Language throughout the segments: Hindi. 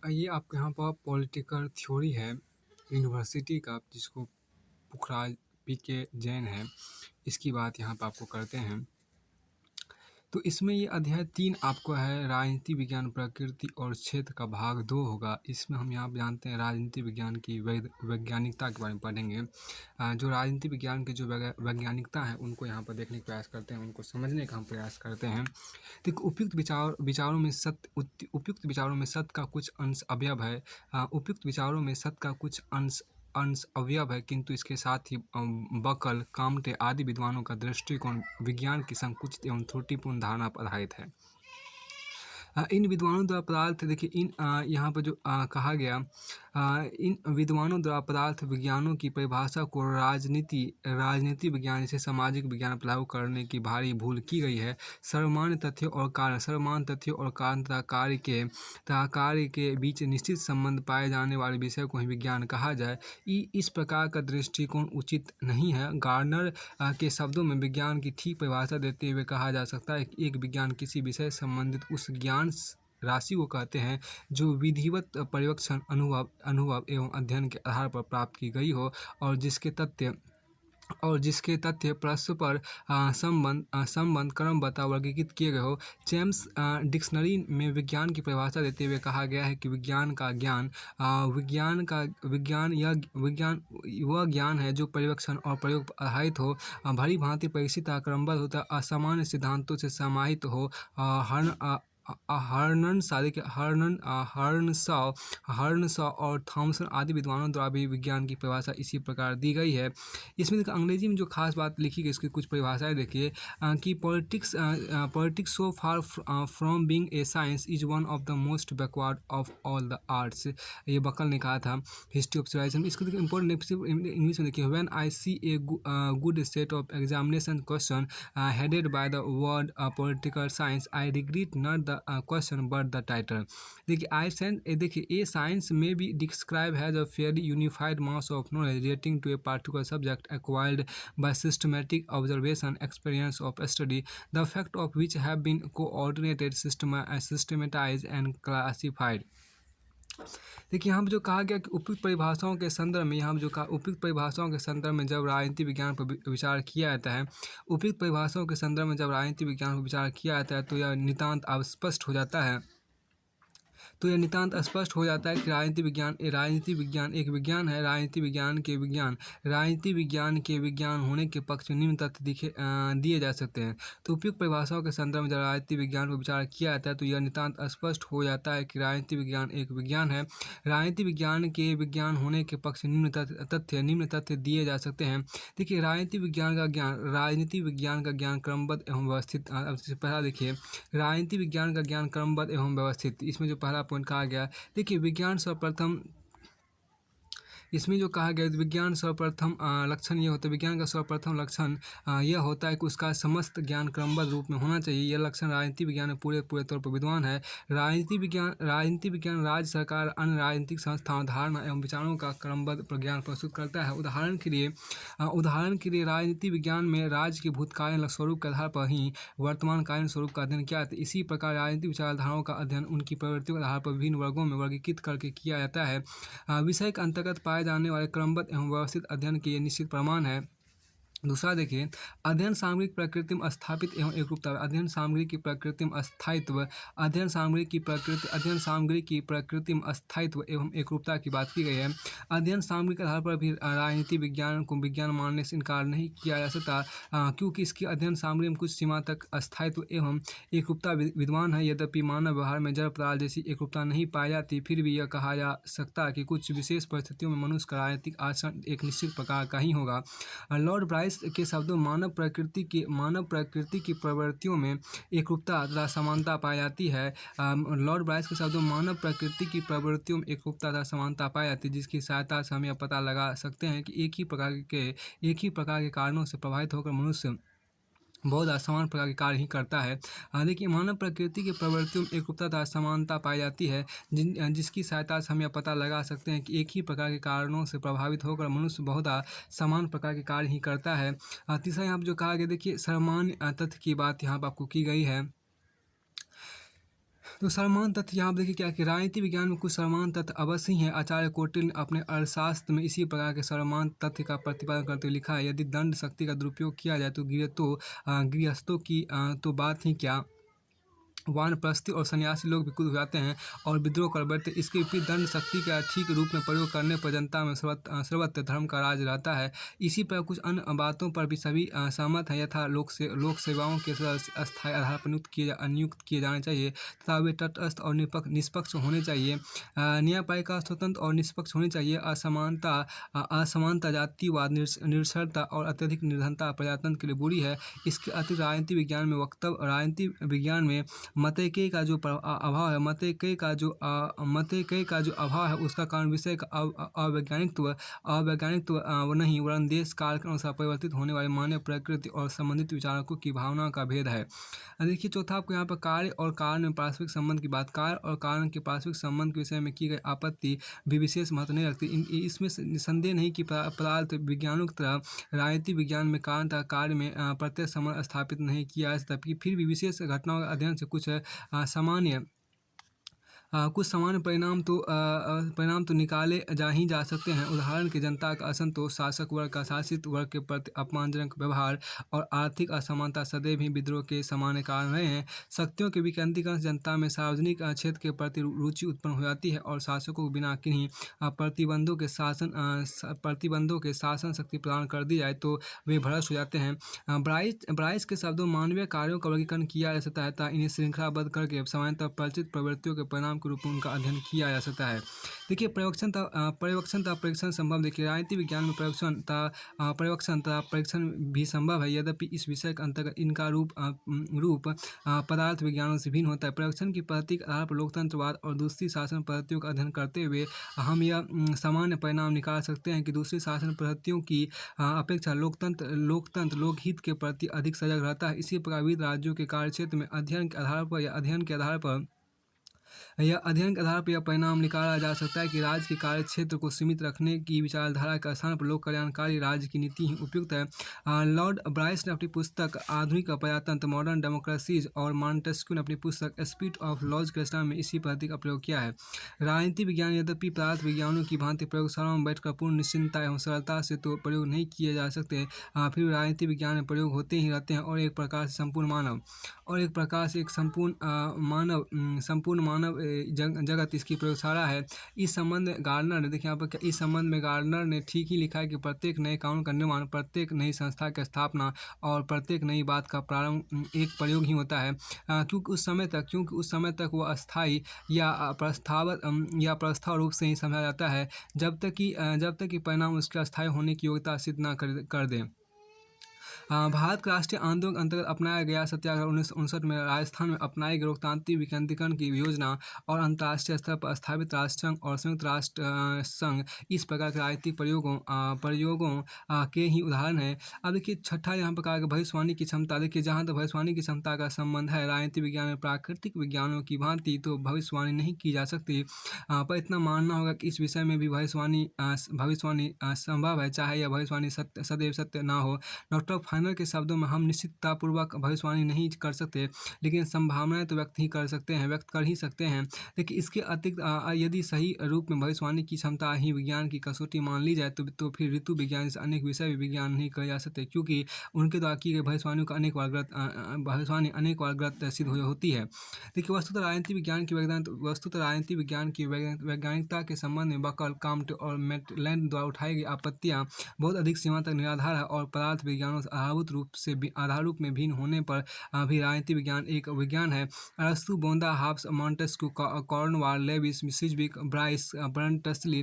ये आपके यहाँ पर पॉलिटिकल थ्योरी है यूनिवर्सिटी का, जिसको पुखराज पीके जैन है, इसकी बात यहाँ पे आपको करते हैं। तो इसमें ये अध्याय 3 आपको है राजनीति विज्ञान प्रकृति और क्षेत्र का भाग 2 होगा। इसमें हम यहाँ पे जानते हैं राजनीति विज्ञान की वैज्ञानिकता के बारे में पढ़ेंगे। जो राजनीति विज्ञान के जो वैज्ञानिकता है उनको यहाँ पर देखने का प्रयास करते हैं, उनको समझने का हम प्रयास करते हैं। देखो, उपयुक्त विचारों में सत्य का कुछ अंश अवयव है। उपयुक्त विचारों में सत्य का कुछ अंश अंश अवयव है, किंतु इसके साथ ही बकल, काम्टे आदि विद्वानों का दृष्टिकोण विज्ञान की संकुचित एवं त्रुटिपूर्ण धारणा पर आधारित है। इन विद्वानों द्वारा पदार्थ देखिए इन यहाँ पर जो कहा गया, इन विद्वानों द्वारा पदार्थ विज्ञानों की परिभाषा को राजनीति विज्ञान जैसे सामाजिक विज्ञान पर लागू करने की भारी भूल की गई है। सर्वमान्य तथ्यों और कारण तथा कार्य के बीच निश्चित संबंध पाए जाने वाले विषय को ही विज्ञान कहा जाए, इस प्रकार का दृष्टिकोण उचित नहीं है। गार्डनर के शब्दों में विज्ञान की ठीक परिभाषा देते हुए कहा जा सकता है कि एक विज्ञान किसी विषय संबंधित उस ज्ञान राशि को कहते हैं जो विधिवत पर्यवेक्षण, अनुभव एवं अध्ययन के आधार पर प्राप्त की गई हो और जिसके तथ्य परस्पर संबंध क्रमबद्ध वर्गीकृत किए गए हो। जेम्स डिक्शनरी में विज्ञान की परिभाषा देते हुए कहा गया है कि विज्ञान वह ज्ञान है जो पर्यवेक्षण और प्रयोग पर आधारित हो, भली भांति परीक्षित क्रमबद्ध होता, असामान्य सिद्धांतों से समाहित हो। हर्नसॉ और थॉमसन आदि विद्वानों द्वारा भी विज्ञान की परिभाषा इसी प्रकार दी गई है। इसमें अंग्रेजी में जो खास बात लिखी गई, इसकी कुछ परिभाषाएं देखिए कि politics so far from being a science is one of the most backward of all the arts. ये बकल ने कहा था हिस्ट्री ऑफ सिविलाइजेशन। इसको देखिए इंपॉर्टेंट इंग्लिश में देखिए, when I see a good set of examination question headed by the word political science, I regret not the question but the title. देखिए ए साइंस में be describe has a fairly unified mass of knowledge relating to a particular subject acquired by systematic observation, experience of study, the fact of which have been coordinated, systematized and classified। देखिए यहाँ पर जो कहा गया कि उपयुक्त परिभाषाओं के संदर्भ में, यहाँ पर जो कहा उपयुक्त परिभाषाओं के संदर्भ में जब राजनीति विज्ञान पर विचार किया जाता है, उपयुक्त परिभाषाओं के संदर्भ में जब राजनीति विज्ञान पर विचार किया जाता है तो यह नितांत स्पष्ट हो जाता है कि राजनीति विज्ञान एक विज्ञान है। राजनीति विज्ञान के विज्ञान होने के पक्ष में निम्न तथ्य दिए जा सकते हैं। तो उपयुक्त परिभाषाओं के संदर्भ में जब राजनीति विज्ञान पर विचार किया जाता है तो यह नितांत स्पष्ट हो जाता है कि राजनीति विज्ञान एक विज्ञान है। राजनीति विज्ञान के विज्ञान होने के पक्ष में निम्न तथ्य दिए जा सकते हैं। देखिए, राजनीति विज्ञान का ज्ञान क्रमबद्ध एवं व्यवस्थित। पहला देखिए, राजनीति विज्ञान का ज्ञान क्रमबद्ध एवं व्यवस्थित। इसमें जो पहला पॉइंट कहा गया, देखिए विज्ञान सर्वप्रथम, इसमें जो कहा गया विज्ञान सर्वप्रथम लक्षण ये होता है, विज्ञान का सर्वप्रथम लक्षण यह होता है कि उसका समस्त ज्ञान क्रमबद्ध रूप में होना चाहिए। यह लक्षण राजनीति विज्ञान में पूरे तौर पर विद्वान है। राजनीति विज्ञान राज्य सरकार, अन्य राजनीतिक संस्थाओं, धारणा एवं विचारों का क्रमबद्ध ज्ञान प्रस्तुत करता है। उदाहरण के लिए राजनीति विज्ञान में राज्य के भूतकालीन स्वरूप के आधार पर ही वर्तमानकालीन स्वरूप का अध्ययन किया जाता है। इसी प्रकार राजनीतिक विचारधाराओं का अध्ययन उनकी प्रवृत्तियों के आधार पर विभिन्न वर्गों में वर्गीकृत करके किया जाता है। विषय के अंतर्गत पाए जाने वाले क्रमबद्ध एवं व्यवस्थित अध्ययन के ये निश्चित प्रमाण है। दूसरा देखिए, अध्ययन सामग्री प्रकृतिम स्थापित एवं एकरूपता। अध्ययन सामग्री की प्रकृतिम स्थायित्व एवं एकरूपता की बात की गई है। अध्ययन सामग्री के आधार पर भी राजनीति विज्ञान को विज्ञान मानने से इनकार नहीं किया जा सकता, क्योंकि इसकी अध्ययन सामग्री में कुछ सीमा तक स्थायित्व एवं एकरूपता विद्वान है। यद्यपि मानव व्यवहार में जड़ पदार्थ जैसी एकरूपता नहीं पाई जाती, फिर भी यह कहा जा सकता है कि कुछ विशेष परिस्थितियों में मनुष्य का राजनीतिक आचरण एक निश्चित प्रकार का ही होगा। लॉर्ड ब्राइस के शब्दों मानव प्रकृति की प्रवृत्तियों में एकरूपता तथा समानता पाई जाती है। लॉर्ड ब्राइस के शब्दों मानव प्रकृति की प्रवृत्तियों में एकरूपता तथा समानता पाई जाती है, जिसकी सहायता से हम यह पता लगा सकते हैं कि एक ही प्रकार के कारणों से प्रभावित होकर मनुष्य बहुत असमान प्रकार के कार्य ही करता है। देखिए, मानव प्रकृति की प्रवृत्तियों में एकरूपता तथा समानता पाई जाती है, जिसकी सहायता से हम यह पता लगा सकते हैं कि एक ही प्रकार के कारणों से प्रभावित होकर मनुष्य बहुत समान प्रकार के कार्य ही करता है। तीसरा यहाँ पर जो कहा गया, देखिए सामान्य तथ्य की बात यहाँ पर आपको की गई है। तो समान तथ्य यहाँ पे देखिए क्या कि राजनीति विज्ञान में कुछ समान तथ्य अवश्य ही हैं। आचार्य कोटिल ने अपने अर्थशास्त्र में इसी प्रकार के समान तथ्य का प्रतिपादन करते हुए लिखा है, यदि दंड शक्ति का दुरुपयोग किया जाए तो गृहस्थों की तो बात ही क्या, वानप्रस्थी और सन्यासी लोग विकृत हो जाते हैं और विद्रोह कर बैठते। इसके विपरीत दंड शक्ति का ठीक रूप में प्रयोग करने पर जनता में सर्वत्र धर्म का राज रहता है। इसी पर कुछ अन्य बातों पर भी सभी सहमत हैं, यथा लोक सेवाओं के सदस्य अस्थायी आधार पर नियुक्त किए जाने चाहिए तथा वे तटस्थ और निष्पक्ष होने चाहिए। न्यायपालिका स्वतंत्र और निष्पक्ष होनी चाहिए। असमानता, जातिवाद, निरक्षरता और अत्यधिक निर्धनता प्रजातंत्र के लिए बुरी है। इसके अतिरिक्त राजनीति विज्ञान में मतैक्य का जो अभाव है, मतैक्य का जो अभाव है, उसका कारण विषय का अवैज्ञानिकत्व नहीं, वरन देश काल के अनुसार परिवर्तित होने वाली मानव प्रकृति और संबंधित विचारकों की भावना का भेद है। देखिए चौथा आपको यहाँ पर कार्य और कारण में पारस्परिक संबंध की बात। कार्य और कारण के पारस्परिक संबंध के विषय में की गई आपत्ति भी विशेष महत्व नहीं रखती। इसमें संदेह नहीं कि पदार्थ विज्ञानों की तरह राजनीति विज्ञान में कारण तथा कार्य में प्रत्यक्ष संबंध स्थापित नहीं किया है, तभी फिर भी विशेष घटनाओं के अध्ययन से कुछ सामान्य परिणाम तो निकाले जा सकते हैं। उदाहरण के जनता का असंतोष, शासक वर्ग का शासित वर्ग के प्रति अपमानजनक व्यवहार और आर्थिक असमानता सदैव ही विद्रोह के सामान्य कारण रहे हैं। शक्तियों के विकेंद्रीकरण से जनता में सार्वजनिक क्षेत्र के प्रति रुचि उत्पन्न हो जाती है और शासकों को बिना किन्हीं प्रतिबंधों के शासन शक्ति प्रदान कर दी जाए तो वे भ्रष्ट हो जाते हैं। ब्राइस के शब्दों मानवीय कार्यों का वर्गीकरण किया जा सकता है तथा इन्हें श्रृंखलाबद्ध करके सामान्यतः परिचित प्रवृत्तियों के परिणाम के रूप में उनका अध्ययन किया जा सकता है। देखिए परीक्षण संभव। देखिए राजनीति विज्ञान में पर्यवेक्षण तथा परीक्षण भी संभव है, यद्यपि इस विषय के अंतर्गत इनका रूप पदार्थ विज्ञानों से भिन्न होता है। परीक्षण की पद्धति के आधार पर लोकतंत्रवाद और दूसरी शासन पद्धतियों का अध्ययन करते हुए हम यह सामान्य परिणाम निकाल सकते हैं कि दूसरी शासन पद्धतियों की अपेक्षा लोकतंत्र लोकहित के प्रति अधिक सजग रहता है। इसी प्रकार विविध राज्यों के कार्यक्षेत्र में अध्ययन के आधार पर यह परिणाम निकाला जा सकता है कि राज्य के कार्य क्षेत्र को सीमित रखने की विचारधारा के स्थान पर लोक कल्याणकारी राज्य की नीति ही उपयुक्त है। लॉर्ड ब्राइस ने अपनी पुस्तक आधुनिक प्रजातंत्र मॉडर्न डेमोक्रेसीज और मॉन्टेस्क्यू ने अपनी पुस्तक स्पिरिट ऑफ लॉज के रचना में इसी पद्धति का प्रयोग किया है। राजनीति विज्ञान यद्यपि पदार्थ विज्ञानों की भांति प्रयोगशालाओं में बैठकर पूर्ण निश्चिंतता एवं सरलता से तो प्रयोग नहीं किए जा सकते, फिर राजनीति विज्ञान में प्रयोग होते ही रहते हैं और एक प्रकार से संपूर्ण मानव जगत इसकी प्रयोगशाला है। इस संबंध में गार्डनर ने देखिए यहाँ पर इस संबंध में गार्डनर ने ठीक ही लिखा है कि प्रत्येक नए कानून का निर्माण, प्रत्येक नई संस्था की स्थापना और प्रत्येक नई बात का प्रारंभ एक प्रयोग ही होता है, क्योंकि उस समय तक वह अस्थायी या प्रस्ताव रूप से ही समझा जाता है जब तक कि परिणाम उसके अस्थायी होने की योग्यता सिद्ध न कर दें। भारत के राष्ट्रीय आंदोलन के अंतर्गत अपनाया गया सत्याग्रह 1959 में राजस्थान में अपनाई गई लोकतांत्रिक विकेंद्रीकरण की योजना और अंतर्राष्ट्रीय स्तर पर स्थापित राष्ट्रसंघ और संयुक्त राष्ट्र संघ इस प्रकार के राजनीतिक प्रयोगों के ही उदाहरण है। अब देखिए छठा यहाँ पर कहा भविष्यवाणी की क्षमता। देखिए जहाँ तक भविष्यवाणी की क्षमता का संबंध है, राजनीतिक विज्ञान में प्राकृतिक विज्ञानों की भांति तो भविष्यवाणी नहीं की जा सकती, पर इतना मानना होगा कि इस विषय में भी भविष्यवाणी संभव है, चाहे यह भविष्यवाणी सदैव सत्य ना हो। डॉक्टर फाइनल के शब्दों में हम निश्चिततापूर्वक भविष्यवाणी नहीं कर सकते, लेकिन संभावनाएं तो व्यक्त कर ही सकते हैं। देखिए इसके अतिरिक्त यदि सही रूप में भविष्यवाणी की क्षमता ही विज्ञान की कसौटी मान ली जाए तो फिर ऋतु विज्ञान से अनेक विषय भी विज्ञान नहीं करे जा सकते, क्योंकि उनके द्वारा की गई भविष्यवाणियों का अनेक बार गलत सिद्ध होती है। देखिए वस्तुतः राजनीति विज्ञान की वैज्ञानिकता के संबंध में बकल, काम्टे और मैटलैंड द्वारा उठाई गई आपत्तियां बहुत अधिक सीमा तक निराधार है और पदार्थ विज्ञानों से आधार रूप में भिन्न होने पर भी राजनीति विज्ञान एक विज्ञान है। अरस्तु, बोंदा, halves, Montesquieu, Cornwall, Levi's, सिजविक, Bryce, ब्रंटसली,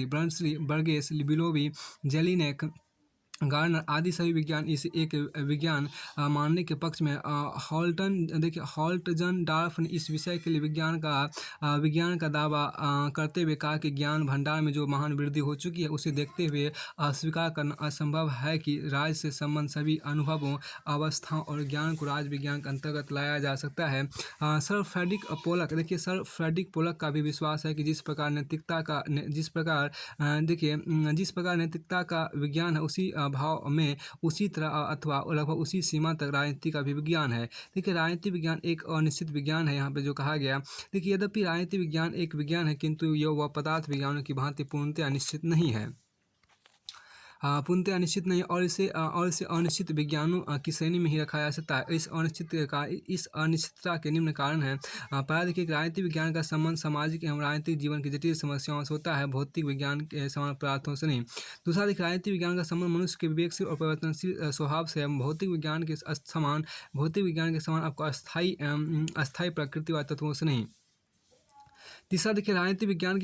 Burgess, बिलोवी, Jellinek, gardener आदि सभी विज्ञान इसे एक विज्ञान मानने के पक्ष में। हॉल्टजनडार्फ ने इस विषय के लिए विज्ञान का दावा करते हुए कहा कि ज्ञान भंडार में जो महान वृद्धि हो चुकी है उसे देखते हुए अस्वीकार करना असंभव है कि राज्य से संबंध सभी अनुभवों, अवस्थाओं और ज्ञान को राज विज्ञान के अंतर्गत लाया जा सकता है। सर फ्रेडरिक पोलक का भी विश्वास है कि जिस प्रकार नैतिकता का विज्ञान है उसी भाव में उसी तरह अथवा लगभग उसी सीमा तक राजनीति का भी विज्ञान है। देखिए, राजनीति विज्ञान एक अनिश्चित विज्ञान है, यहाँ पे जो कहा गया। देखिए, यद्यपि राजनीति विज्ञान एक विज्ञान है, किंतु यह वह पदार्थ विज्ञानों की भांति पूर्णतः अनिश्चित नहीं है। पूर्णतः अनिश्चित नहीं है, और इसे अनिश्चित विज्ञानों की श्रेणी में ही रखा जा सकता है। इस अनिश्चितता के निम्न कारण है। पहला देखिए, राजनीतिक विज्ञान का संबंध सामाजिक एवं राजनीतिक जीवन की जटिल समस्याओं से होता है, भौतिक विज्ञान के समान पदार्थों से नहीं। दूसरा देखिए, राजनीतिक विज्ञान का संबंध मनुष्य के विवेकशील और परिवर्तनशील स्वभाव से है, भौतिक विज्ञान के समान आपको अस्थायी प्रकृति वाले तत्वों से नहीं। तीसरा देखिए, राजनीति विज्ञान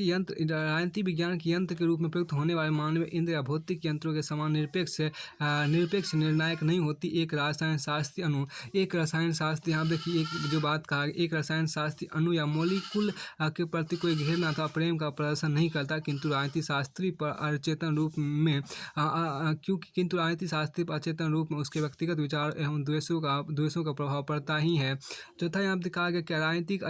के यंत्र के रूप में प्रयुक्त होने वाले मानवीय इंद्र या भौतिक यंत्रों के समान निरपेक्ष निर्णायक नहीं होती। एक रसायन शास्त्री, यहाँ देखिए एक जो बात कहा, एक रसायन शास्त्री अणु या मॉलिक्यूल के प्रति कोई घृणा अथवा प्रेम का प्रदर्शन नहीं करता, किंतु राजनीति शास्त्री पर अचेतन रूप में उसके व्यक्तिगत विचार एवं द्वेषों का प्रभाव पड़ता ही है। चौथा यहाँ पे कहा गया कि राजनीतिक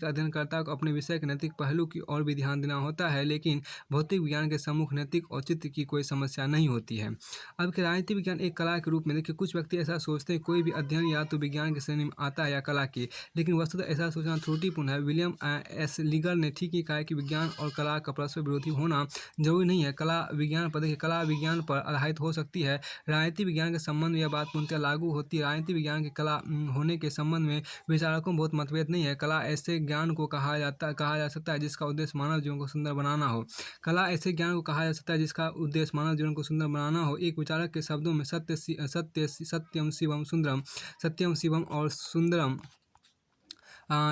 अध्ययनकर्ता को अपने विषय के नैतिक पहलू की ओर भी ध्यान देना होता है, लेकिन भौतिक विज्ञान के सम्मुख नैतिक औचित्य की कोई समस्या नहीं होती है। अब कि राजनीति विज्ञान एक कला के रूप में, देखिए कुछ व्यक्ति ऐसा सोचते हैं कोई भी अध्ययन या तो विज्ञान की श्रेणी में आता है या कला की, लेकिन वस्तुतः ऐसा सोचना त्रुटिपूर्ण है। विलियम एस लीगर ने ठीक ही कहा है कि विज्ञान और कला का परस्पर विरोधी होना जरूरी नहीं है। कला विज्ञान पर आधारित हो सकती है। राजनीति विज्ञान के संबंध में यह बात पूर्णतः लागू होती है। राजनीति विज्ञान के कला होने के संबंध में विचारकों में बहुत मतभेद नहीं है। कला ऐसे ज्ञान को कहा जा सकता है जिसका उद्देश्य मानव जीवन को सुंदर बनाना हो। कला ऐसे ज्ञान को कहा जा सकता है जिसका उद्देश्य मानव जीवन को सुंदर बनाना हो। एक विचारक के शब्दों में सत्यम शिवम और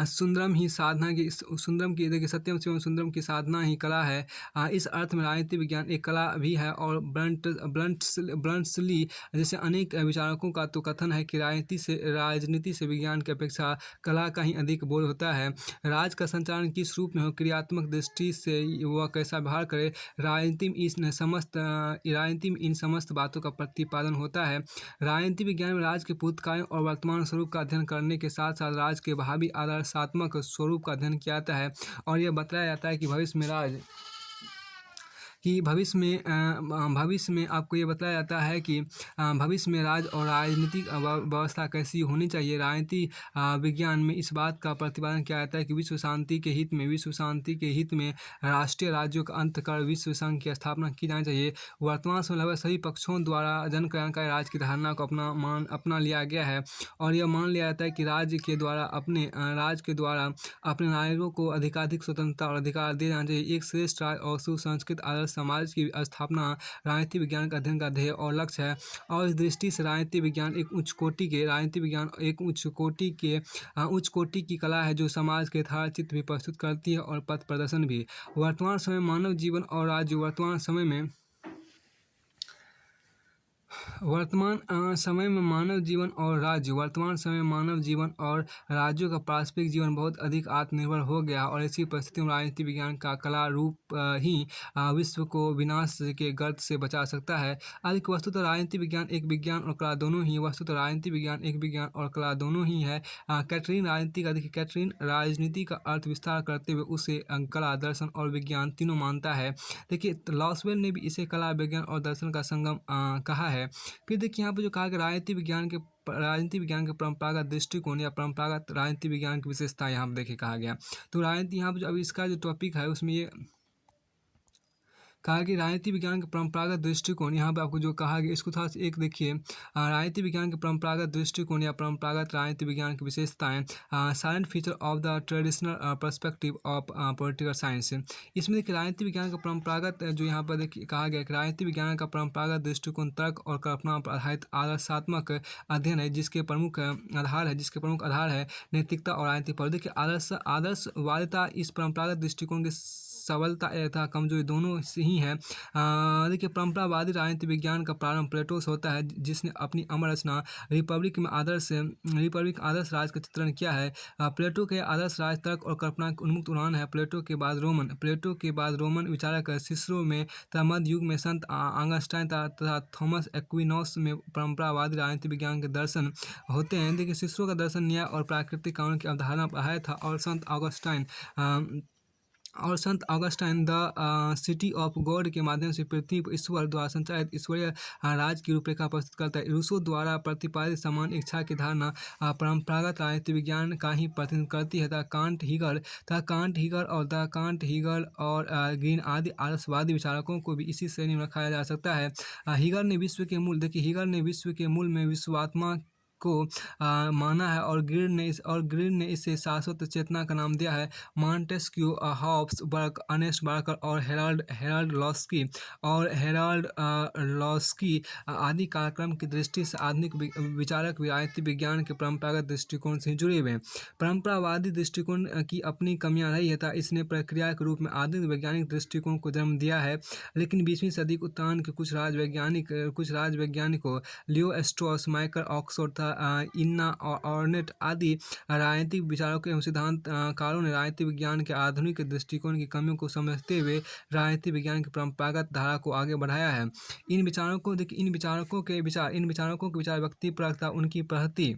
सुंदरम ही साधना की सुंदरम की देखिए सत्यम शिवम सुंदरम की साधना ही कला है। इस अर्थ में राजनीति विज्ञान एक कला भी है। और ब्लंट्सली जैसे अनेक विचारकों का तो कथन है कि राजनीति से विज्ञान की अपेक्षा कला का ही अधिक बोध होता है। राज का संचालन किस रूप में हो, क्रियात्मक दृष्टि से वह कैसा व्यवहार करे, राजनीति में इन समस्त बातों का प्रतिपादन होता है। राजनीति विज्ञान में राज के भूतकालीन और वर्तमान स्वरूप का अध्ययन करने के साथ साथ राज के भावी आदर्शात्मक स्वरूप का अध्ययन किया जाता है। और यह बताया जाता है कि भविष्य में आपको ये बताया जाता है कि भविष्य में राज और राजनीतिक व्यवस्था कैसी होनी चाहिए। राजनीति विज्ञान में इस बात का प्रतिपादन किया जाता है कि विश्व शांति के हित में राष्ट्रीय राज्यों का अंत कर विश्व संघ की स्थापना की जानी चाहिए। वर्तमान समय लगभग सभी पक्षों द्वारा जन कल्याणकारी राज की धारणा को अपना लिया गया है, और यह मान लिया जाता है कि राज के द्वारा अपने नागरिकों को अधिकाधिक स्वतंत्रता और अधिकार दिए जाना चाहिए। एक श्रेष्ठ राज और सुसंस्कृत आदर्श समाज की स्थापना राजनीति विज्ञान का अध्ययन का ध्येय और लक्ष्य है। और इस दृष्टि से राजनीति विज्ञान एक उच्च कोटि की कला है जो समाज के यथार्थ चित्र भी प्रस्तुत करती है और पथ प्रदर्शन भी। वर्तमान समय में मानव जीवन और राज्य वर्तमान समय में मानव जीवन और राज्यों का पारस्परिक जीवन बहुत अधिक आत्मनिर्भर हो गया, और ऐसी परिस्थिति में राजनीति विज्ञान का कला रूप ही विश्व को विनाश के गर्त से बचा सकता है। अधिक वस्तुतः राजनीति विज्ञान एक विज्ञान और कला दोनों ही है। कैटरीन राजनीति का अर्थ विस्तार करते हुए उसे कला, दर्शन और विज्ञान तीनों मानता है। देखिए, लॉसवेल ने भी इसे कला, विज्ञान और दर्शन का संगम कहा है। फिर देखिए यहाँ पर जो कहा कि राजनीति विज्ञान के परंपरागत दृष्टिकोण या परंपरागत राजनीति विज्ञान की विशेषता यहाँ पर देखिए कहा गया। तो राजनीति यहाँ पर जो अभी इसका जो टॉपिक है उसमें ये कहा कि राजनीति विज्ञान के परंपरागत दृष्टिकोण, यहाँ पे आपको जो कहा गया इसको थोड़ा सा एक देखिए। राजनीति विज्ञान के परंपरागत दृष्टिकोण या परंपरागत राजनीति विज्ञान की विशेषताएं, silent feature of the traditional perspective of political science. इसमें देखिए राजनीति विज्ञान का परंपरागत जो यहाँ पर देखिए कहा गया कि राजनीति विज्ञान का परंपरागत दृष्टिकोण तर्क और कल्पना पर आधारित आदर्शात्मक अध्ययन है, जिसके प्रमुख आधार है नैतिकता और राजनीति पर। देखिए, आदर्शवादिता इस परंपरागत दृष्टिकोण की सबलता तथा कमजोरी दोनों से ही है। देखिए, परंपरावादी राजनीति विज्ञान का प्रारंभ प्लेटो से होता है, जिसने अपनी अमर रचना रिपब्लिक आदर्श राज का चित्रण किया है। प्लेटो के आदर्श राज तर्क और कल्पना की उन्मुक्त उड़ान है। प्लेटो के बाद रोमन विचारक सिसरो में तथा मध्य युग में संत ऑगस्टाइन तथा थॉमस एक्विनॉस में परंपरावादी राजनीति विज्ञान के दर्शन होते हैं। देखिए, सिसरो का दर्शन न्याय और प्राकृतिक कानून की अवधारणा पर आया था, और संत ऑगस्टाइन और संत Augustine the city of God के माध्यम से पृथ्वी पर ईश्वर द्वारा संचालित ईश्वरीय राज की रूपरेखा प्रस्तुत करता है। रूसो द्वारा प्रतिपादित समान इच्छा की धारणा परंपरागत राजनीति विज्ञान का ही प्रतिनिधित्व करती है। द कांट हीगल और ग्रीन आदि आदर्शवादी विचारकों को भी इसी श्रेणी में रखा जा सकता है। हीगल ने विश्व के मूल में विश्वात्मा को माना है, और ग्रीन ने इसे शाश्वत चेतना का नाम दिया है। Montesquieu, Hobbes, Burke, Ernest Barker और हेराल्ड लॉस्की आदि कार्यक्रम की दृष्टि से आधुनिक विचारक राजनीति विज्ञान के परंपरागत दृष्टिकोण से जुड़े हुए हैं। परंपरावादी दृष्टिकोण की अपनी कमियां रही है, इसने प्रक्रिया के रूप में आधुनिक वैज्ञानिक दृष्टिकोण को जन्म दिया है। लेकिन 20वीं सदी के उत्थान के कुछ राज वैज्ञानिकों लियो स्ट्रॉस, माइकल ऑक्सफोर्ड तथा इन्ना ऑर्नेट आदि राजनीतिक विचारकों एवं सिद्धांतकारों ने राजनीतिक विज्ञान के आधुनिक दृष्टिकोण की कमियों को समझते हुए राजनीतिक विज्ञान की परंपरागत धारा को आगे बढ़ाया है। इन विचारकों के विचार व्यक्तिपरकता उनकी पद्धति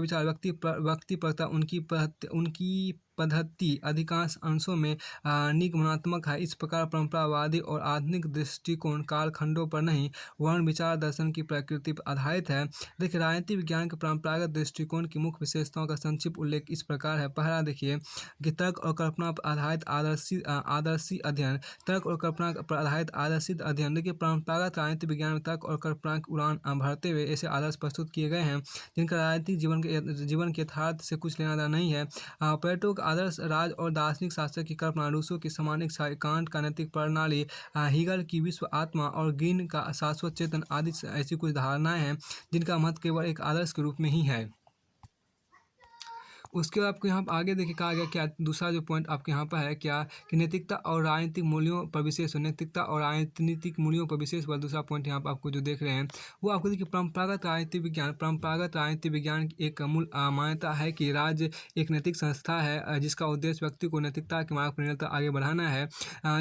विचार व्यक्तिपरकता उनकी पद्धति अधिकांश अंशों में निगमनात्मक है। इस प्रकार परंपरावादी और आधुनिक दृष्टिकोण कालखंडों पर नहीं, वर्ण विचार दर्शन की प्रकृति पर आधारित है। देखिए, राजनीति विज्ञान के परंपरागत दृष्टिकोण की मुख्य विशेषताओं का संक्षिप्त उल्लेख इस प्रकार है। पहला देखिए कि तर्क और कल्पना पर आधारित आदर्शी अध्ययन। देखिए, परंपरागत राजनीति विज्ञान में तर्क और कल्पना की उड़ान भरते हुए ऐसे आदर्श प्रस्तुत किए गए हैं जिनका राजनीतिक जीवन के यथार्थ से कुछ लेना देना नहीं है। प्लेटो का आदर्श राज और दार्शनिक शास्त्र की कल्पना, रूसो की समान इच्छा, कांट का नैतिक प्रणाली, हीगल की विश्व आत्मा और ग्रीन का शाश्वत चेतन आदि ऐसी कुछ धारणाएं हैं जिनका महत्व केवल एक आदर्श के रूप में ही है। उसके बाद आपको यहाँ पर आगे देखिए कहा गया क्या, दूसरा जो पॉइंट आपके यहाँ पर है क्या कि नैतिकता और राजनीतिक मूल्यों पर विशेष दूसरा पॉइंट यहाँ पर आपको जो देख रहे हैं वो आपको देखिए परंपरागत राजनीति विज्ञान की एक मूल मान्यता है कि राज्य एक नैतिक संस्था है जिसका उद्देश्य व्यक्ति को नैतिकता के मार्ग पर निरंतर आगे बढ़ाना है।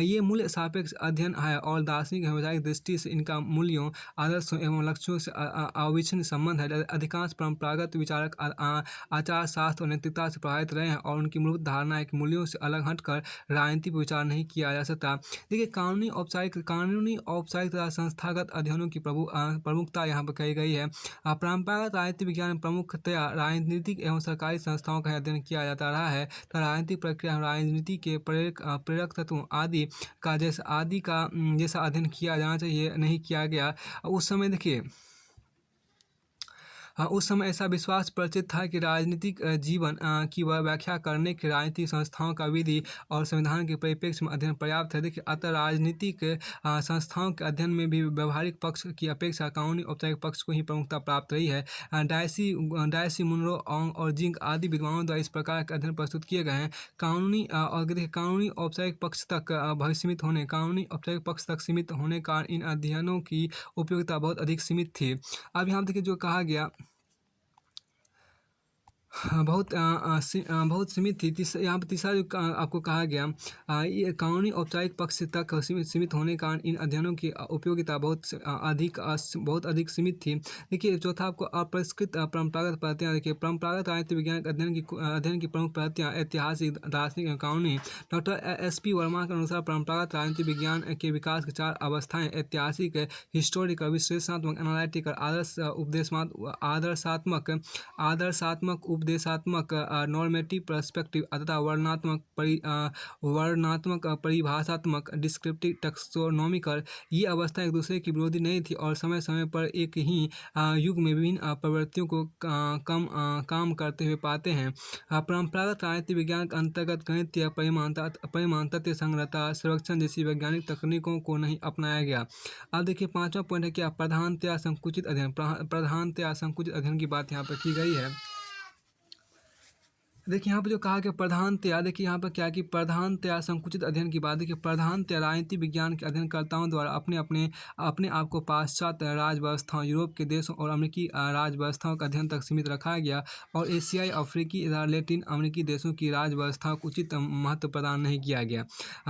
ये मूल्य सापेक्ष अध्ययन है और दार्शनिक एवं वैचारिक दृष्टि से इनका मूल्यों, आदर्शों एवं लक्ष्यों से अविच्छिन्न संबंध है। अधिकांश परंपरागत विचारक आचार शास्त्र और नैतिकता से प्रभावित रहे हैं और उनकी मूलभूत धारणा है कि मूल्यों से अलग हटकर राजनीति पर विचार नहीं किया जा सकता। देखिए, कानूनी औपचारिक तथा संस्थागत अध्ययनों की प्रमुखता यहाँ पर कही गई है। परंपरागत राजनीति विज्ञान में प्रमुखतया राजनीतिक एवं सरकारी संस्थाओं का अध्ययन किया जाता रहा है तथा राजनीतिक प्रक्रिया, राजनीति के प्रेरक तत्वों आदि का जैसा अध्ययन किया जाना चाहिए नहीं किया गया। उस समय देखिए उस समय ऐसा विश्वास प्रचलित था कि राजनीतिक जीवन की व्याख्या करने के राजनीतिक संस्थाओं का विधि और संविधान के परिप्रेक्ष्य में अध्ययन पर्याप्त है। देखिए, अतः राजनीतिक संस्थाओं के अध्ययन में भी व्यवहारिक पक्ष की अपेक्षा कानूनी औपचारिक पक्ष को ही प्रमुखता प्राप्त रही है। डायसी मुनरो, ऑंग और जिंक आदि विद्वानों द्वारा इस प्रकार के अध्ययन प्रस्तुत किए गए हैं। कानूनी औपचारिक पक्ष तक सीमित होने का इन अध्ययनों की उपयोगिता बहुत अधिक सीमित थी। अब यहाँ देखिए जो कहा गया बहुत सीमित थी। यहाँ पर तीसरा जो आपको कहा गया ये कानूनी औपचारिक पक्ष तक सीमित होने के कारण इन अध्ययनों की उपयोगिता बहुत अधिक सीमित थी। देखिए, चौथा आपको अपरिष्कृत परंपरागत पद्धतियाँ। देखिए, परंपरागत राजनीतिक विज्ञान अध्ययन की प्रमुख पद्धतियाँ ऐतिहासिक, दार्शनिक एवं कानूनी। Doctor SP. वर्मा के अनुसार परंपरागत राजनीतिक विज्ञान के विकास की 4 अवस्थाएं ऐतिहासिक, हिस्टोरिकल, विश्लेषणात्मक, एनालिटिकल, आदर्शात्मक, उपदेशात्मक, नॉर्मेटिव पर्सपेक्टिव तथा वर्णनात्मक, परिभाषात्मक, डिस्क्रिप्टिव, टैक्सोनॉमिकल। ये अवस्था एक दूसरे की विरोधी नहीं थी और समय समय पर एक ही युग में विभिन्न प्रवृत्तियों को काम करते हुए पाते हैं। परंपरागत राजनीतिक विज्ञान के अंतर्गत गणितीय परिमाण, तथ्य संग्रहता, सर्वेक्षण जैसी वैज्ञानिक तकनीकों को नहीं अपनाया गया। अब देखिए, 5वां पॉइंट है क्या, प्रधानतया संकुचित अध्ययन की बात यहाँ पर की गई है। देखिए यहाँ पे जो कहा कि प्रधानतया, देखिए यहाँ पर क्या कि प्रधानतया संकुचित अध्ययन की बात है कि प्रधानतया राजनीति विज्ञान के अध्ययनकर्ताओं द्वारा अपने अपने अपने आप को पाश्चात्य राज व्यवस्थाओं, यूरोप के देशों और अमेरिकी राज व्यवस्थाओं के अध्ययन तक सीमित रखा गया और एशियाई, अफ्रीकी तथा लैटिन अमेरिकी देशों की राज व्यवस्थाओं को उचित महत्व प्रदान नहीं किया गया।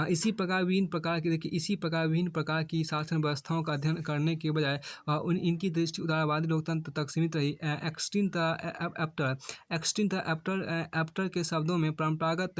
इसी प्रकार विभिन्न प्रकार की, देखिए इसी प्रकार विभिन्न प्रकार की शासन व्यवस्थाओं का अध्ययन करने के बजाय इनकी दृष्टि उदारवादी लोकतंत्र तक सीमित रही। एक्सटिन तथा एप्टर के शब्दों में परंपरागत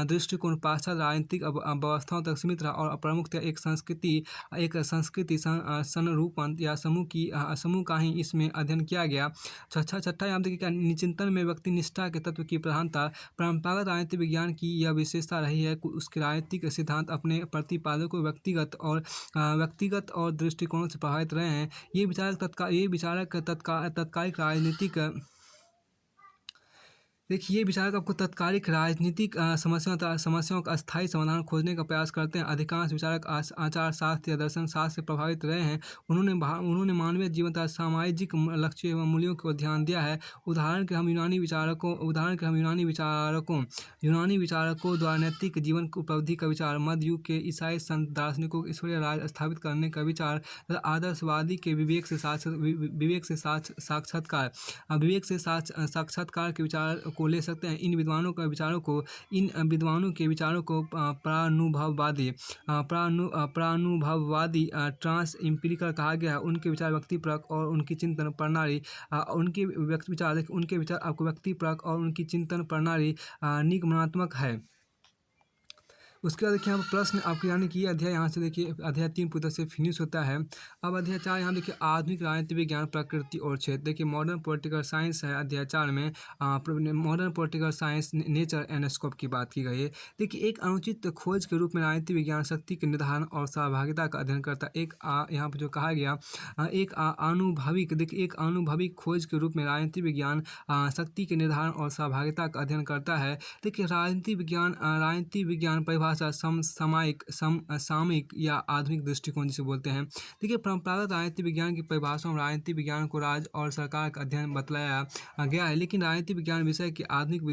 दृष्टिकोण पाश्चात्य राजनीतिक व्यवस्थाओं तक सीमित रहा और प्रमुखतः एक संस्कृति संरूपण या समूह का ही इसमें अध्ययन किया गया। छठा यहाँ देखिए क्या, चिंतन में व्यक्ति निष्ठा के तत्व की प्रधानता परंपरागत राजनीतिक विज्ञान की यह विशेषता रही है। उसके राजनीतिक सिद्धांत अपने प्रतिपादकों को व्यक्तिगत और दृष्टिकोणों से प्रभावित रहे हैं। ये विचारक तत्कालिक राजनीतिक, देखिए ये विचारक आपको तात्कालिक राजनीतिक समस्याओं का अस्थायी समाधान खोजने का प्रयास करते हैं। अधिकांश विचारक आचार शास्त्र या दर्शन शास्त्र से प्रभावित रहे हैं। उन्होंने मानवीय जीवन तथा सामाजिक लक्ष्य एवं मूल्यों को ध्यान दिया है। उदाहरण के हम यूनानी विचारकों द्वारा नैतिक जीवन की उपलब्धि का विचार, मध्य युग के ईसाई संत दार्शनिकों को ईश्वरीय राज स्थापित करने का विचार तथा आदर्शवादी के विवेक से साक्षात्कार के विचार को ले सकते हैं। इन विद्वानों के विचारों को प्रानुभववादी ट्रांस एम्पिरिकल कहा गया है। उनके विचार व्यक्तिपरक और उनकी चिंतन प्रणाली आपको व्यक्तिपरक और उनकी चिंतन प्रणाली निगमनात्मक है। उसके बाद देखिए यहाँ पर प्रश्न आपके, यानी कि अध्याय यहाँ से देखिए अध्याय 3 पूरी तरह से फिनिश होता है। अब अध्याय 4 यहाँ देखिए आधुनिक राजनीति विज्ञान, प्रकृति और क्षेत्र। देखिए मॉडर्न पॉलिटिकल साइंस है अध्याय 4 में। Modern political science, nature and scope की बात की गई है। देखिए एक अनुचित खोज के रूप में राजनीति विज्ञान शक्ति के निर्धारण और सहभागिता का अध्ययन करता है। यहाँ पर जो कहा गया एक अनुभविक खोज के रूप में राजनीति विज्ञान शक्ति के निर्धारण और सहभागिता का अध्ययन करता है। देखिए राजनीति विज्ञान परिभाषा सामयिक या आधुनिक दृष्टिकोण जिसे बोलते हैं। देखिए परंपरागत राजनीति विज्ञान की परिभाषा में राजनीति विज्ञान को राज और सरकार का अध्ययन बतलाया गया है, लेकिन राजनीति विज्ञान विषय के आधुनिक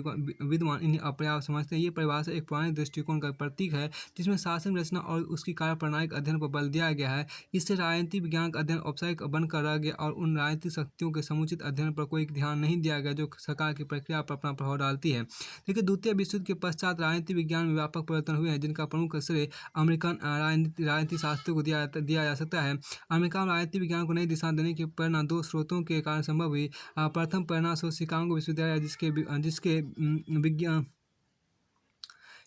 विद्वान इन्हें अपर्याप्त समझते हैं। ये परिभाषा एक पुराने दृष्टिकोण का प्रतीक है जिसमें शासन रचना और उसकी कार्यप्रणाली के अध्ययन पर बल दिया गया है। इससे राजनीति विज्ञान का अध्ययन औपचारिक बनकर रह गया और उन राजनीतिक शक्तियों के समुचित अध्ययन पर कोई ध्यान नहीं दिया गया जो सरकार की प्रक्रिया पर अपना प्रभाव डालती है। देखिए द्वितीय विश्व युद्ध के पश्चात राजनीति विज्ञान में व्यापक परिवर्तन हुए हैं, जिनका प्रमुख श्रेय अमेरिकन राजनीति शास्त्रों को दिया जा सकता है। अमेरिका में राजनीति विज्ञान को नई दिशा देने की प्रेरणा 2 स्रोतों के कारण संभव हुई। प्रथम प्रेरणा स्रोत शिकागो विश्वविद्यालय जिसके विज्ञान,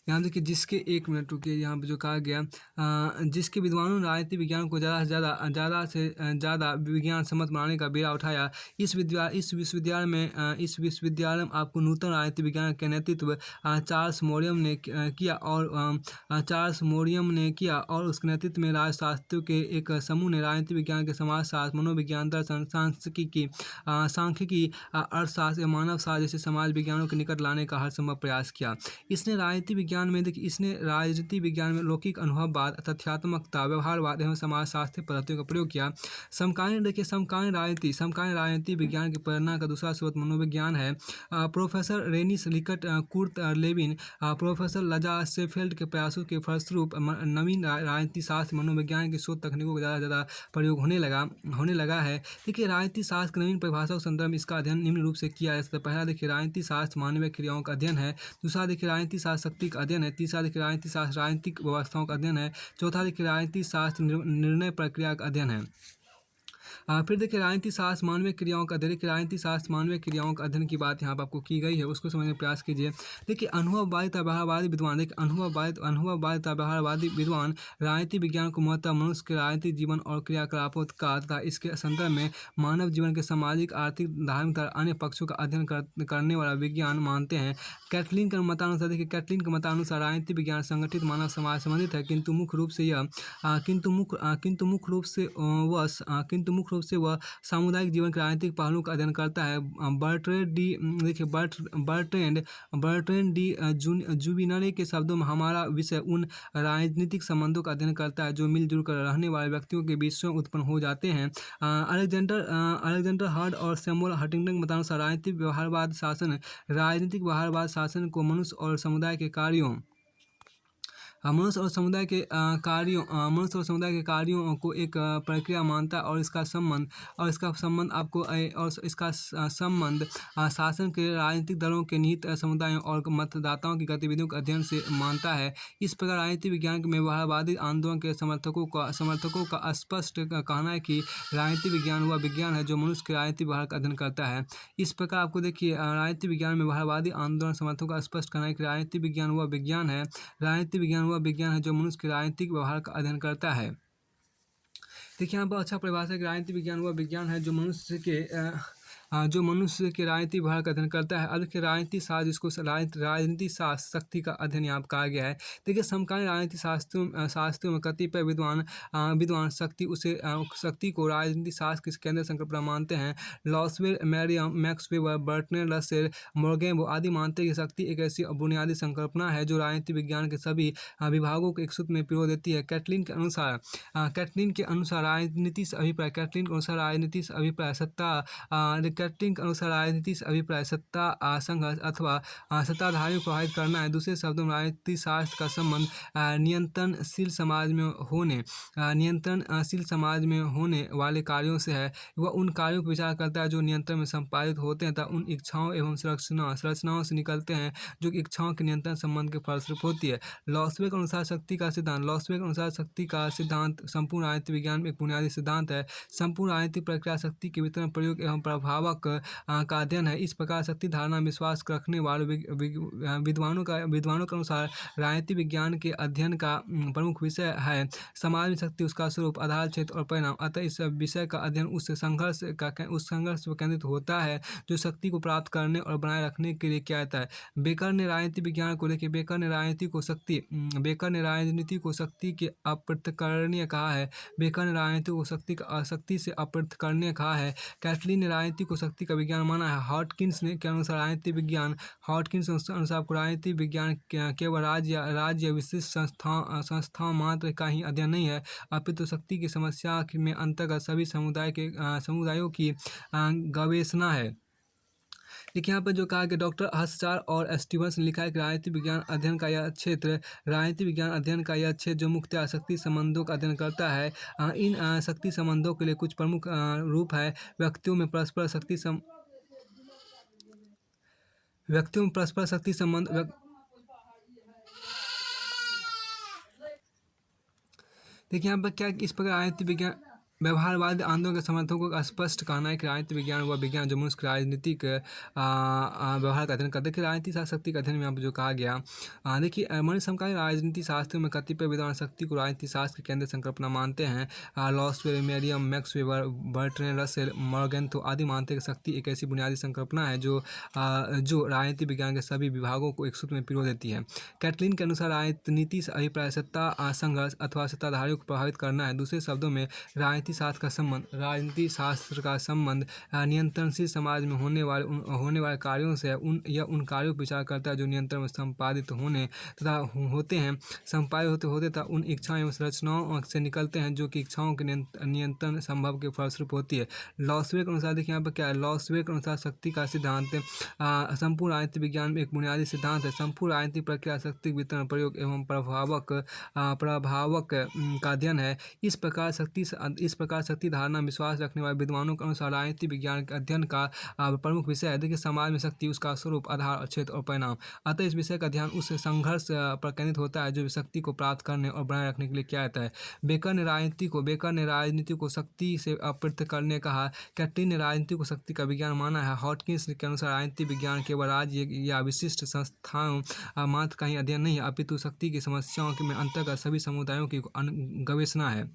यहाँ देखिए जिसके, एक मिनट रुकिए, यहाँ पे जो कहा गया जिसके विद्वानों ने राजनीति विज्ञान को ज़्यादा से ज़्यादा विज्ञान सम्मत बनाने का बीड़ा उठाया। इस विश्वविद्यालय में आपको नूतन राजनीति विज्ञान के नेतृत्व चार्ल्स मोरियम ने किया और उसके नेतृत्व में राजशास्त्रियों के एक समूह ने राजनीति विज्ञान के समाजशास्त्र, मनोविज्ञान, दर्शन, सांख्यिकी, अर्थशास्त्र या मानव शास्त्र जैसे समाज विज्ञानों के निकट लाने का हर संभव प्रयास किया। इसने राजनीति विज्ञान में लौकिक अनुभववाद, तथ्यात्मकता, व्यवहारवाद एवं समाजशास्त्रीय पद्धतियों का प्रयोग किया। समकालीन राजनीति विज्ञान की प्रेरणा का दूसरा स्रोत मनोविज्ञान है। Professor रेनिस Likert, Kurt Lewin, professor लजा शेफेल्ड के प्रयासों के फलस्वरूप नवीन राजनीति शास्त्र मनोविज्ञान की शोध तकनीकों का ज़्यादा प्रयोग होने लगा है। देखिए राजनीति शास्त्र की नवीन परिभाषा के संदर्भ में इसका अध्ययन निम्न रूप से किया जा सकता है। पहला देखिए राजनीति शास्त्र मानवीय क्रियाओं का अध्ययन है। दूसरा देखिए राजनीति शास्त्र शक्ति का अध्ययन है। तीसरा देखिए राजनीति शास्त्र राजनीतिक व्यवस्थाओं का अध्ययन है। चौथा देखिए राजनीति शास्त्र निर्णय प्रक्रिया का अध्ययन है। फिर देखिए राजनीति शास्त्र मानवीय क्रियाओं का अध्ययन की बात यहाँ पर आपको की गई है, उसको समझने का प्रयास कीजिए। देखिए अनुभववादी तथा व्यवहारवादी विद्वान राजनीति विज्ञान को महत्व मनुष्य के राजनीतिक जीवन और क्रियाकलापों का तथा इसके संदर्भ में मानव जीवन के सामाजिक, आर्थिक, धार्मिक तथा अन्य पक्षों का अध्ययन करने वाला विज्ञान मानते हैं। कैटलिन के मतानुसार राजनीति विज्ञान संगठित मानव समाज संबंधित है, किंतु मुख्य रूप मुख्य रूप से वह सामुदायिक जीवन के राजनीतिक पहलुओं का अध्ययन करता है। बर्ट्रैंड डी जुबिनरे के शब्दों में हमारा विषय उन राजनीतिक संबंधों का अध्ययन करता है जो मिलजुल कर रहने वाले व्यक्तियों के बीच स्वयं उत्पन्न हो जाते हैं। अलेक्जेंडर हर्ड और सैमुअल हंटिंगटन के मतानुसार राजनीतिक व्यवहारवाद शासन को मनुष्य और समुदाय के कार्यों मनुष्य और समुदाय के कार्यों को एक प्रक्रिया मानता है और इसका संबंध शासन के राजनीतिक दलों के निहित समुदायों और मतदाताओं की गतिविधियों के अध्ययन से मानता है। इस प्रकार राजनीतिक विज्ञान में व्यवहारवादी आंदोलन के समर्थकों का स्पष्ट कहना है कि राजनीतिक विज्ञान वह विज्ञान है जो मनुष्य के राजनीतिक व्यवहार का अध्ययन करता है। इस प्रकार आपको देखिए राजनीतिक विज्ञान में व्यवहारवादी आंदोलन समर्थकों का स्पष्ट कहना है कि राजनीतिक विज्ञान वह विज्ञान है जो मनुष्य के राजनीतिक व्यवहार का अध्ययन करता है। देखिए यहाँ पर अच्छा परिभाषा है कि राजनीतिक विज्ञान वह विज्ञान है जो मनुष्य के राजनीतिक व्यवहार का अध्ययन करता है। अब देखिए राजनीति शास्त्र, जिसको राजनीति शास्त्र शक्ति का अध्ययन यहाँ पर कहा गया है। देखिए समकालीन राजनीति शास्त्रों में कतिपय विद्वान शक्ति को राजनीति शास्त्र की केंद्रीय संकल्पना मानते हैं। Lasswell, Merriam, Max Weber, Bertrand Russell, Morgenthau आदि मानते हैं कि शक्ति एक ऐसी बुनियादी संकल्पना है जो राजनीति विज्ञान के सभी विभागों को एक सूत्र में पिरो देती है। कैटलिन के अनुसार राजनीति से अभिप्राय सत्ता संघर्ष अथवा सत्ताधारियों को प्रभावित करना है। दूसरे शब्दों में राजनीति शास्त्र का संबंध नियंत्रणशील समाज में होने वाले कार्यों से है। वह उन कार्यों पर विचार करता है जो नियंत्रण में संपादित होते हैं तथा उन इच्छाओं एवं संरचनाओं से निकलते हैं जो इच्छाओं के नियंत्रण संबंध के फलस्वरूप होती है। लॉसबे के अनुसार शक्ति का सिद्धांत संपूर्ण राजनीति विज्ञान में एक बुनियादी सिद्धांत है। संपूर्ण राजनीतिक प्रक्रिया शक्ति के वितरण, प्रयोग एवं प्रभावक का अध्ययन है। इस प्रकार शक्ति धारणा में विश्वास रखने वाले विद्वानों के अनुसार राजनीति विज्ञान के अध्ययन का प्रमुख विषय है समाज में शक्ति, उसका स्वरूप, आधार, क्षेत्र और परिणाम। अतः इस विषय का अध्ययन उस संघर्ष पर केंद्रित होता है जो शक्ति को प्राप्त करने और बनाए रखने के लिए किया जाता है। बेकर ने राजनीति विज्ञान को लेकर बेकर ने राजनीति को शक्ति के अपृथक्करणीय कहा है। बेकर ने राजनीति को शक्ति से अपृथक्करणीय कहा है। कैटलिन ने राजनीति को शक्ति का विज्ञान माना है। हॉटकिंस के अनुसार राजनीति विज्ञान केवल राज्य विशिष्ट संस्थाओं मात्र का ही अध्ययन नहीं है, अपितु शक्ति की समस्या में अंतर्गत सभी समुदायों की गवेषणा है। देखिए यहाँ पर जो कहा कि डॉक्टर हर्षचार और स्टीवंस ने लिखा है कि राजनीति विज्ञान अध्ययन का यह क्षेत्र जो मुख्यतः शक्ति संबंधों का अध्ययन करता है। इन शक्ति संबंधों के लिए कुछ प्रमुख रूप है। व्यक्तियों में परस्पर शक्ति संबंध। देखिए यहाँ पर क्या इस प्रकार राजनीति विज्ञान व्यवहारवाद आंदोलन के समर्थकों का स्पष्ट कहना है कि राजनीति विज्ञान वह विज्ञान जो मनुष्य के राजनीतिक व्यवहार का अध्ययन करता है। देखिए राजनीति शक्ति का अध्ययन में यहाँ पर जो कहा गया, देखिए मनुष्य समकालीन राजनीति शास्त्रों में कतिपय विद्वान शक्ति को राजनीति शास्त्र की केंद्रीय संकल्पना मानते हैं। Lasswell, Merriam, Max Weber, Bertrand Russell, Morgenthau आदि मानते हैं कि शक्ति एक ऐसी बुनियादी संकल्पना है जो राजनीति विज्ञान के सभी विभागों को एक सूत्र में पिरो देती है। कैटलिन के अनुसार राजनीति से अभिप्राय सत्ता संघर्ष अथवा सत्ताधारियों को प्रभावित करना है। दूसरे शब्दों में राजनीति शास्त्र का संबंध नियंत्रणशील समाज में होने वाले कार्यों से यह उन कार्यों पर विचार करता है जो नियंत्रण में संपादित होते तथा उन इच्छाओं एवं संरचनाओं से निकलते हैं जो कि इच्छाओं के नियंत्रण संभव के फलस्वरूप होती है। लॉसवे के अनुसार देखिए यहाँ पर क्या है, लॉसवे के अनुसार शक्ति का सिद्धांत संपूर्ण राजनीति विज्ञान में एक बुनियादी सिद्धांत है। संपूर्ण राजनीतिक प्रक्रिया शक्ति वितरण, प्रयोग एवं प्रभावक का अध्ययन है। इस प्रकार शक्ति धारणा में विश्वास रखने वाले विद्वानों के अनुसार राजनीति विज्ञान के अध्ययन का प्रमुख विषय है। देखिए समाज में शक्ति, उसका स्वरूप, आधार, क्षेत्र और परिणाम। अतः इस विषय का ध्यान उस संघर्ष पर केंद्रित होता है जो शक्ति को प्राप्त करने और बनाए रखने के लिए किया जाता है। बेकर ने राजनीति को शक्ति से अपृथक्करणीय कहा। कैटलिन ने राजनीति को शक्ति का विज्ञान माना है। हॉटकिंस के अनुसार राजनीति विज्ञान केवल राज्य या विशिष्ट संस्थाओं मात्र का ही अध्ययन नहीं है, अपितु शक्ति की समस्याओं में अंतर्गत सभी समुदायों की गवेषणा है।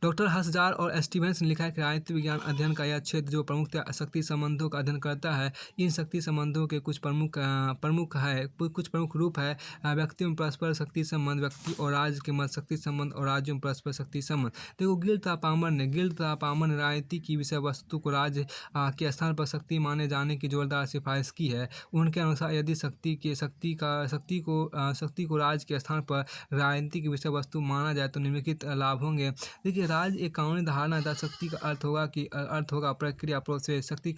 डॉक्टर हर्षजार और स्टीवेंस ने लिखा है कि राजनीति विज्ञान अध्ययन का यह क्षेत्र जो प्रमुखतः शक्ति संबंधों का अध्ययन करता है। इन शक्ति संबंधों के कुछ प्रमुख रूप है। व्यक्तियों में परस्पर शक्ति संबंध, व्यक्ति और राज्य के मध्य शक्ति संबंध और राज्यों में परस्पर शक्ति संबंध। देखो गिल्ड तथा पामर ने राजनीति की विषय वस्तु को राज्य के स्थान पर शक्ति माने जाने की जोरदार सिफारिश की है। उनके अनुसार यदि शक्ति को राज्य के स्थान पर राजनीति की विषय वस्तु माना जाए तो निम्नलिखित लाभ होंगे। देखिए, राज्य एक कानूनी धारणा तथा शक्ति का अर्थ होगा प्रक्रिया, प्रोसेस। शक्ति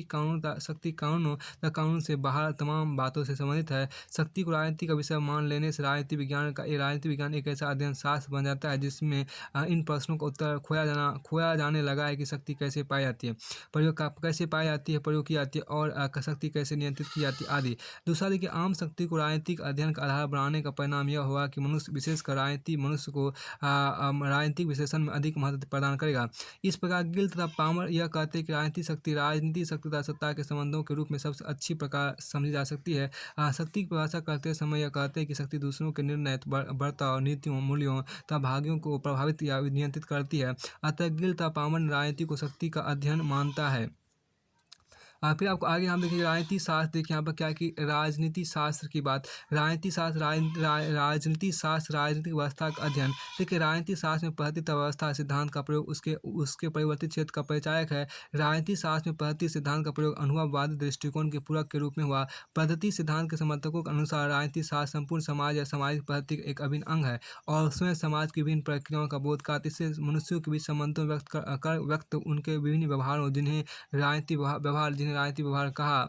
कानूनों तथा कानून से बाहर तमाम बातों से संबंधित है। शक्ति को राजनीति का विषय मान लेने से राजनीति विज्ञान एक ऐसा अध्ययन शास्त्र बन जाता है जिसमें इन प्रश्नों का उत्तर खोया जाने लगा है कि शक्ति कैसे पाई जाती है, प्रयोग की जाती है और शक्ति कैसे नियंत्रित की जाती है आदि। दूसरा देखिए, आम शक्ति को राजनीतिक अध्ययन का आधार बनाने का परिणाम यह होगा कि मनुष्य, विशेषकर मनुष्य को राजनीतिक विश्लेषण में अधिक महत्व प्रदान करेगा। इस प्रकार गिल तथा पामर यह कहते हैं कि राजनीति शक्ति तथा सत्ता के संबंधों के रूप में सबसे अच्छी प्रकार समझी जा सकती है। शक्ति की परिभाषा करते समय यह कहते हैं कि शक्ति दूसरों के निर्णय, बर्ताव, नीतियों, मूल्यों तथा भाग्यों को प्रभावित या नियंत्रित करती है। अतः गिल तथा पामर ने राजनीति को शक्ति का अध्ययन मानता है। फिर आपको आगे हम देखेंगे राजनीति शास्त्र। देखिए यहाँ पर क्या है कि राजनीति शास्त्र की बात, राजनीति शास्त्र राजनीतिक व्यवस्था का अध्ययन। देखिए, राजनीति शास्त्र में पद्धति तथा व्यवस्था सिद्धांत का प्रयोग उसके परिवर्तित क्षेत्र का परिचायक है। राजनीति शास्त्र में पद्धति सिद्धांत का प्रयोग अनुभववादी दृष्टिकोण के पूरक के रूप में हुआ। पद्धति सिद्धांत के समर्थकों के अनुसार राजनीति शास्त्र संपूर्ण समाज या सामाजिक पद्धति का एक अभिन्न अंग है और स्वयं समाज की विभिन्न प्रक्रियाओं का बोध कराती है। इससे मनुष्यों के बीच संबंधों व्यक्त उनके विभिन्न व्यवहारों जिन्हें राजनीति व्यवहार कहा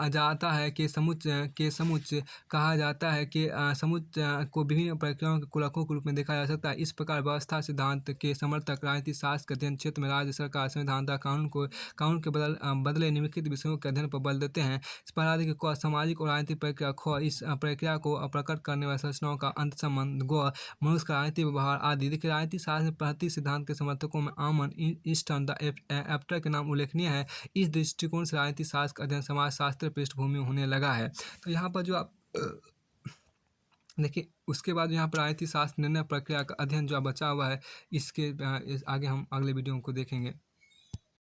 जाता है के समुच्चय कहा जाता है कि समुच्चय को विभिन्न प्रक्रियाओं के कुलकों के रूप में देखा जा सकता है। इस प्रकार व्यवस्था सिद्धांत के समर्थक राजनीति शास्त्र के अध्ययन क्षेत्र में राज्य सरकार, संविधान तथा कानून के बदले निम्नलिखित विषयों के अध्ययन पर बल देते हैं। इस पर क सामाजिक और राजनीतिक प्रक्रिया, ख इस प्रक्रिया को प्रकट करने वाली संरचनाओं का अंत संबंध, ग मनुष्य का राजनीतिक व्यवहार आदि। देखिए, राजनीति शास्त्र में पद्धति सिद्धांत के समर्थकों में आमन, ईस्टर्न द एप्टर के नाम उल्लेखनीय है। इस दृष्टिकोण से राजनीति शास्त्र का अध्ययन समाज शास्त्र पृष्ठभूमि होने लगा है। तो यहाँ पर जो आप देखिए, उसके बाद यहाँ पर राजनीति शास्त्र निर्णय प्रक्रिया का अध्ययन जो बचा हुआ है, इसके आगे हम अगले वीडियो को देखेंगे।